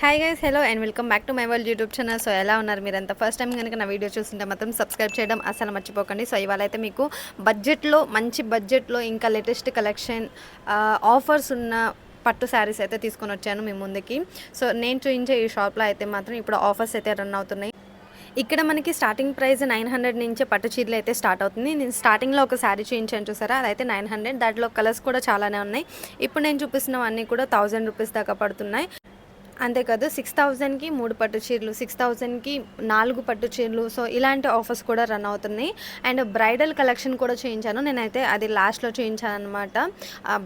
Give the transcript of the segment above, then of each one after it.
Hi guys, hello and welcome back to my world YouTube channel. So ఎలా ఉన్నారు మీరంతా? First time కనుక నా వీడియో చూస్తుంటే మాత్రం సబ్స్క్రైబ్ చేయడం అసలు మర్చిపోకండి. సో ఇవాళ అయితే మీకు బడ్జెట్లో, మంచి బడ్జెట్లో ఇంకా లేటెస్ట్ కలెక్షన్, ఆఫర్స్ ఉన్న పట్టు శారీస్ అయితే తీసుకొని వచ్చాను మీ ముందుకి. సో నేను చూపించే ఈ షాప్లో అయితే మాత్రం ఇప్పుడు ఆఫర్స్ అయితే రన్ అవుతున్నాయి. ఇక్కడ మనకి స్టార్టింగ్ ప్రైస్ 900 నుంచే పట్టు చీరలు అయితే స్టార్ట్ అవుతుంది. నేను స్టార్టింగ్లో ఒక శారీ చూపించాను చూసారా, అదైతే 900. దాంట్లో కలర్స్ కూడా చాలానే ఉన్నాయి. ఇప్పుడు నేను చూపిస్తున్నవన్నీ కూడా 1000 రూపీస్ దాకా పడుతున్నాయి. అంతేకాదు 6000కి 3 పట్టు చీరలు, 6000కి 4 పట్టు చీరలు. సో ఇలాంటి ఆఫర్స్ కూడా రన్ అవుతున్నాయి. అండ్ బ్రైడల్ కలెక్షన్ కూడా చూపించాను నేనైతే, అది లాస్ట్లో చూపించాను అనమాట.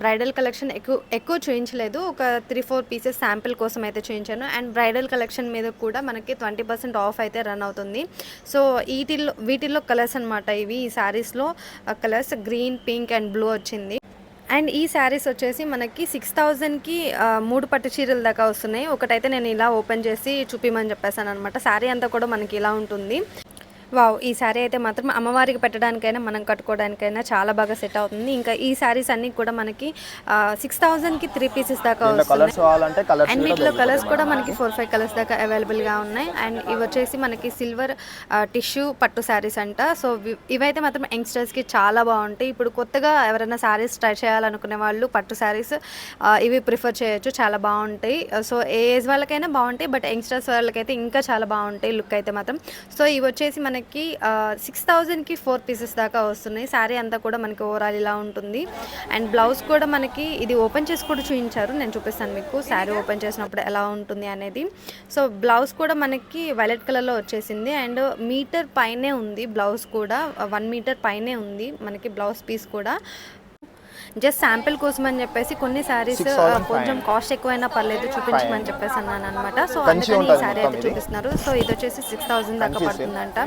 బ్రైడల్ కలెక్షన్ ఎక్కువ చూపించలేదు, ఒక 3-4 పీసెస్ శాంపిల్ కోసం అయితే చూపించాను. అండ్ బ్రైడల్ కలెక్షన్ మీద కూడా మనకి 20% ఆఫ్ అయితే రన్ అవుతుంది. సో వీటిల్లో కలర్స్ అనమాట ఇవి. ఈ శారీస్లో colours green, pink and blue వచ్చింది. అండ్ ఈ శారీస్ వచ్చేసి మనకి 6000కి 3 పట్టు చీరల దాకా వస్తున్నాయి. ఒకటైతే నేను ఇలా ఓపెన్ చేసి చూపిమని చెప్పేసాను అనమాట. శారీ అంతా కూడా మనకి ఇలా ఉంటుంది. వావ్, ఈ శారీ అయితే మాత్రం అమ్మవారికి పెట్టడానికైనా మనం కట్టుకోవడానికైనా చాలా బాగా సెట్ అవుతుంది. ఇంకా ఈ శారీస్ అన్నీ కూడా మనకి 6000కి 3 పీసెస్ దాకా వస్తున్నాయి. అండ్ వీటిలో కలర్స్ కూడా మనకి 4-5 కలర్స్ దాకా అవైలబుల్గా ఉన్నాయి. అండ్ ఇవి వచ్చేసి మనకి సిల్వర్ టిష్యూ పట్టు శారీస్ అంట. సో ఇవైతే మాత్రం యంగ్స్టర్స్కి చాలా బాగుంటాయి. ఇప్పుడు కొత్తగా ఎవరైనా శారీస్ ట్రై చేయాలనుకునే వాళ్ళు పట్టు శారీస్ ఇవి ప్రిఫర్ చేయొచ్చు, చాలా బాగుంటాయి. సో ఏ ఏజ్ వాళ్ళకైనా బాగుంటాయి, బట్ యంగ్స్టర్స్ వాళ్ళకైతే ఇంకా చాలా బాగుంటాయి లుక్ అయితే మాత్రం. సో ఇవి వచ్చేసి మనకి 6000కి 4 పీసెస్ దాకా వస్తున్నాయి. శారీ అంతా కూడా మనకి ఓవరాల్ ఇలా ఉంటుంది. అండ్ బ్లౌజ్ కూడా మనకి ఇది ఓపెన్ చేసి కూడా చూపించారు, నేను చూపిస్తాను మీకు శారీ ఓపెన్ చేసినప్పుడు ఎలా ఉంటుంది అనేది. సో బ్లౌజ్ కూడా మనకి వైలెట్ కలర్లో వచ్చేసింది. అండ్ మీటర్ పైనే ఉంది బ్లౌజ్ కూడా, 1 మీటర్ పైనే ఉంది మనకి బ్లౌజ్ పీస్ కూడా. జస్ట్ శాంపిల్ కోసం అని చెప్పేసి కొన్ని శారీస్ కొంచెం కాస్ట్ ఎక్కువైనా పర్లేదు చూపించమని చెప్పేసి అన్నాను అనమాట. సో అందుకని ఈ శారీ అయితే చూపిస్తున్నారు. సో ఇది వచ్చేసి 6000 దాకా పడుతుందంట.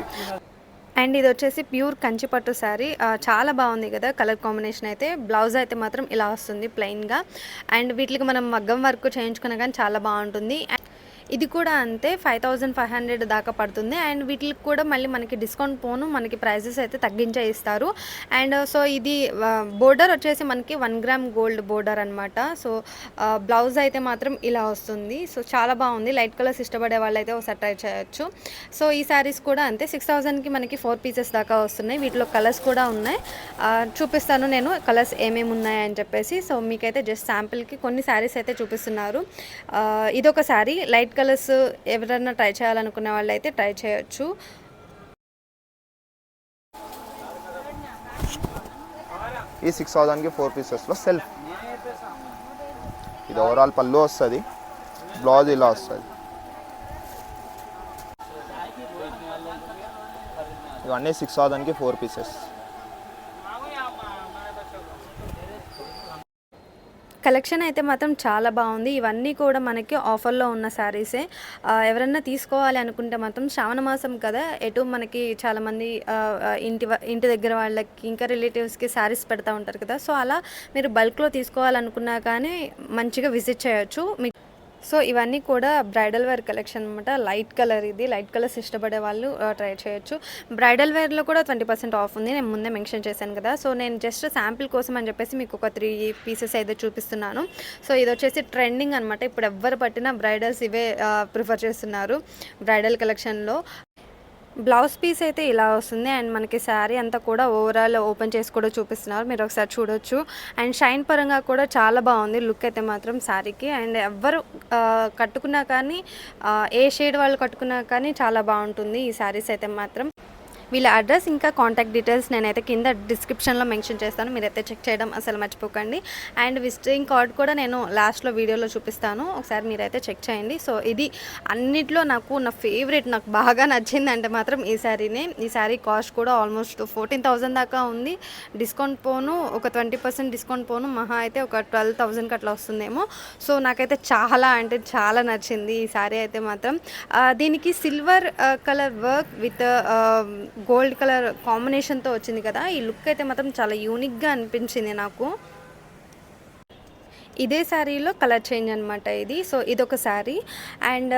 అండ్ ఇది వచ్చేసి ప్యూర్ కంచి పట్టు శారీ, చాలా బాగుంది కదా కలర్ కాంబినేషన్ అయితే. బ్లౌజ్ అయితే మాత్రం ఇలా వస్తుంది ప్లెయిన్గా. అండ్ వీటికి మనం మగ్గం వర్క్ చేయించుకున్నా కానీ చాలా బాగుంటుంది. ఇది కూడా అంతే 5500 దాకా పడుతుంది. అండ్ వీటికి కూడా మళ్ళీ మనకి డిస్కౌంట్ పోను మనకి ప్రైజెస్ అయితే తగ్గించే ఇస్తారు. అండ్ సో ఇది బోర్డర్ వచ్చేసి మనకి 1 గ్రామ్ గోల్డ్ బోర్డర్ అనమాట. సో బ్లౌజ్ అయితే మాత్రం ఇలా వస్తుంది. సో చాలా బాగుంది, లైట్ కలర్స్ ఇష్టపడే వాళ్ళు అయితే ఒకసారి ట్రై చేయొచ్చు. సో ఈ శారీస్ కూడా అంతే 6000కి మనకి 4 పీసెస్ దాకా వస్తున్నాయి. వీటిలో కలర్స్ కూడా ఉన్నాయి, చూపిస్తాను నేను కలర్స్ ఏమేమి ఉన్నాయని చెప్పేసి. సో మీకైతే జస్ట్ శాంపిల్కి కొన్ని శారీస్ అయితే చూపిస్తున్నారు. ఇదొక శారీ లైట్ కలర్స్ ఎవరైనా ట్రై చేయాలనుకునే వాళ్ళు అయితే ట్రై చేయొచ్చు. ఈ 6000కి 4 పీసెస్లో సెల్ఫ్, ఇది ఓవరాల్ పళ్ళు వస్తుంది, బ్లౌజ్ ఇలా వస్తుంది. ఇవన్నీ 6000కి 4 పీసెస్. కలెక్షన్ అయితే మాత్రం చాలా బాగుంది. ఇవన్నీ కూడా మనకి ఆఫర్లో ఉన్న శారీసే. ఎవరన్నా తీసుకోవాలి అనుకుంటే మాత్రం శ్రావణ మాసం కదా, ఎటు మనకి చాలామంది ఇంటి దగ్గర వాళ్ళకి ఇంకా రిలేటివ్స్కి శారీస్ పెడతా ఉంటారు కదా. సో అలా మీరు బల్క్లో తీసుకోవాలనుకున్నా కానీ మంచిగా విజిట్ చేయొచ్చు. సో ఇవన్నీ కూడా బ్రైడల్ వేర్ కలెక్షన్ అనమాట. లైట్ కలర్, ఇది లైట్ కలర్స్ ఇష్టపడే వాళ్ళు ట్రై చేయొచ్చు. బ్రైడల్ వేర్లో కూడా 20% ఆఫ్ ఉంది, నేను ముందే మెన్షన్ చేశాను కదా. సో నేను జస్ట్ శాంపిల్ కోసం అని చెప్పేసి మీకు ఒక 3 పీసెస్ అయితే చూపిస్తున్నాను. సో ఇది వచ్చేసి ట్రెండింగ్ అనమాట, ఇప్పుడు ఎవ్వరు పట్టినా బ్రైడల్స్ ఇవే ప్రిఫర్ చేస్తున్నారు బ్రైడల్ కలెక్షన్లో. బ్లౌజ్ పీస్ అయితే ఇలా వస్తుంది. అండ్ మనకి శారీ అంతా కూడా ఓవరాల్ ఓపెన్ చేసి కూడా చూపిస్తున్నారు, మీరు ఒకసారి చూడొచ్చు. అండ్ షైన్ పరంగా కూడా చాలా బాగుంది లుక్ అయితే మాత్రం శారీకి. అండ్ ఎవ్వరు కట్టుకున్నా కానీ, ఏ షేడ్ వాళ్ళు కట్టుకున్నా కానీ చాలా బాగుంటుంది ఈ శారీస్ అయితే మాత్రం. వీళ్ళ అడ్రస్ ఇంకా కాంటాక్ట్ డీటెయిల్స్ నేనైతే కింద డిస్క్రిప్షన్లో మెన్షన్ చేస్తాను, మీరైతే చెక్ చేయడం అసలు మర్చిపోకండి. అండ్ విజిటింగ్ కార్డ్ కూడా నేను లాస్ట్లో వీడియోలో చూపిస్తాను, ఒకసారి మీరైతే చెక్ చేయండి. సో ఇది అన్నిట్లో నాకు నా ఫేవరెట్, నాకు బాగా నచ్చింది అంటే మాత్రం ఈ శారీనే. ఈ శారీ కాస్ట్ కూడా ఆల్మోస్ట్ 14000 దాకా ఉంది. డిస్కౌంట్ పోను ఒక 20% డిస్కౌంట్ పోను మహా అయితే ఒక 12000కి అట్లా వస్తుందేమో. సో నాకైతే చాలా అంటే చాలా నచ్చింది ఈ శారీ అయితే మాత్రం. దీనికి silver colour work with gold colour కాంబినేషన్తో వచ్చింది కదా. ఈ లుక్ అయితే మాత్రం చాలా యూనిక్గా అనిపించింది నాకు. ఇదే శారీలో కలర్ చేంజ్ అనమాట ఇది. సో ఇదొక శారీ. అండ్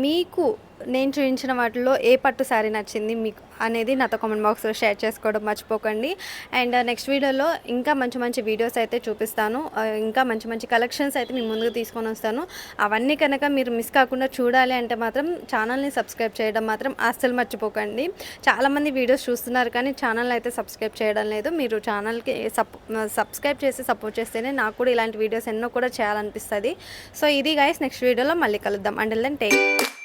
మీకు నేను చూపించిన వాటిలో ఏ పట్టు శారీ నచ్చింది మీకు అనేది నాతో కామెంట్ బాక్స్లో షేర్ చేసుకోవడం మర్చిపోకండి. అండ్ నెక్స్ట్ వీడియోలో ఇంకా మంచి మంచి వీడియోస్ అయితే చూపిస్తాను. ఇంకా మంచి మంచి కలెక్షన్స్ అయితే మీ ముందుకు తీసుకొని వస్తాను. అవన్నీ కనుక మీరు మిస్ కాకుండా చూడాలి అంటే మాత్రం ఛానల్ని సబ్స్క్రైబ్ చేయడం మాత్రం అస్సలు మర్చిపోకండి. చాలామంది వీడియోస్ చూస్తున్నారు కానీ ఛానల్ అయితే సబ్స్క్రైబ్ చేయడం లేదు. మీరు ఛానల్కి సబ్స్క్రైబ్ చేసి సపోర్ట్ చేస్తేనే నాకు కూడా ఇలాంటి వీడియోస్ ఎన్నో కూడా చేయాలనిపిస్తుంది. సో ఇది గైస్, నెక్స్ట్ వీడియోలో మళ్ళీ కలుద్దాం. And then take